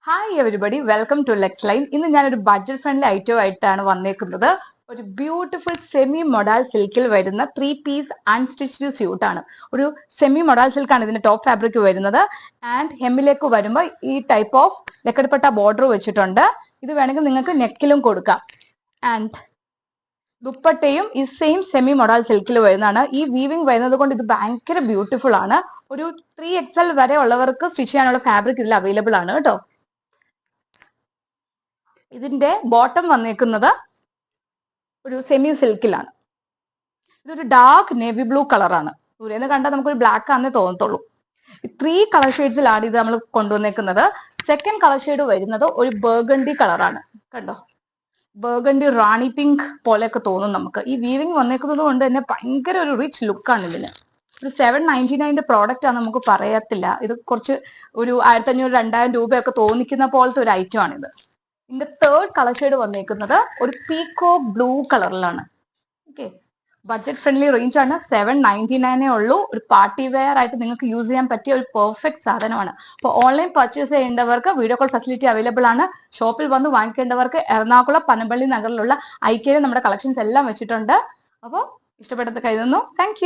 Hi everybody, welcome to Lex Line. ഇന്ന് ഞാനൊരു budget friendly item ആയിട്ടാണ് വന്നേക്കുന്നത്. ഒരു ബ്യൂട്ടിഫുൾ സെമി മൊഡാൽ സിൽക്കിൽ വരുന്ന 3 പീസ് അൺസ്റ്റിച്ച്ഡ് സ്യൂട്ട് ആണ്. ഒരു സെമി മൊഡാൽ സിൽക്ക് ആണ് ഇതിന്റെ ടോപ്പ് ഫാബ്രിക് വരുന്നത്. ആൻഡ് ഹെമ്മിലേക്ക് വരുമ്പോൾ ഈ ടൈപ്പ് ഓഫ് ലക്കടപ്പെട്ട ബോർഡർ വെച്ചിട്ടുണ്ട്. ഇത് വേണമെങ്കിൽ നിങ്ങൾക്ക് നെക്കിലും കൊടുക്കാം. ആൻഡ് ദുപ്പട്ടയും ഈ സെയിം സെമി മൊഡാൽ സിൽക്കിൽ വരുന്നതാണ്. ഈ വീവിംഗ് വരുന്നത് കൊണ്ട് ഇത് ഭയങ്കര ബ്യൂട്ടിഫുൾ ആണ്. ഒരു 3XL വരെ ഉള്ളവർക്ക് സ്റ്റിച്ച് ചെയ്യാനുള്ള ഫാബ്രിക് ഇതിൽ അവൈലബിൾ ആണ് കേട്ടോ. ഇതിന്റെ ബോട്ടം വന്നേക്കുന്നത് ഒരു സെമി സിൽക്കിലാണ്. ഇതൊരു ഡാർക്ക് നേവി ബ്ലൂ കളറാണ്. ദൂരെന്ന് കണ്ടാൽ നമുക്കൊരു ബ്ലാക്ക് ആണെന്നേ തോന്നത്തുള്ളൂ. 3 കളർ ഷെയ്ഡ്സിലാണ് ഇത് നമ്മൾ കൊണ്ടുവന്നേക്കുന്നത്. സെക്കൻഡ് കളർ ഷെയ്ഡ് വരുന്നത് ഒരു ബർഗണ്ടി കളറാണ്. കണ്ടോ, ബർഗണ്ടി റാണി പിങ്ക് പോലെയൊക്കെ തോന്നും നമുക്ക്. ഈ വീവിംഗ് വന്നേക്കുന്നത് കൊണ്ട് തന്നെ ഭയങ്കര ഒരു റിച്ച് ലുക്കാണ് ഇതിന്. ഒരു 799 പ്രോഡക്റ്റ് ആണ്, നമുക്ക് പറയത്തില്ല. ഇത് കുറച്ച് ഒരു 1500-2000 രൂപയൊക്കെ തോന്നിക്കുന്ന പോലത്തെ ഒരു ഐറ്റം ആണിത്. ഇതിന്റെ തേർഡ് കളർ ഷെയ്ഡ് വന്നേക്കുന്നത് ഒരു പീക്കോ ബ്ലൂ കളറിലാണ്. ഓക്കെ, ബഡ്ജറ്റ് ഫ്രണ്ട്ലി റേഞ്ച് ആണ്. 799 ഉള്ളൂ. ഒരു പാർട്ടി വെയർ ആയിട്ട് നിങ്ങൾക്ക് യൂസ് ചെയ്യാൻ പറ്റിയ ഒരു പെർഫെക്റ്റ് സാധനമാണ്. അപ്പോൾ ഓൺലൈൻ പർച്ചേസ് ചെയ്യേണ്ടവർക്ക് വീഡിയോ കോൾ ഫെസിലിറ്റി അവൈലബിൾ ആണ്. ഷോപ്പിൽ വന്ന് വാങ്ങിക്കേണ്ടവർക്ക് എറണാകുളം പനമ്പള്ളി നഗറിലുള്ള ഐക്യയിൽ നമ്മുടെ കളക്ഷൻസ് എല്ലാം വെച്ചിട്ടുണ്ട്. അപ്പോൾ ഇഷ്ടപ്പെട്ടത് കരുതുന്നു. താങ്ക്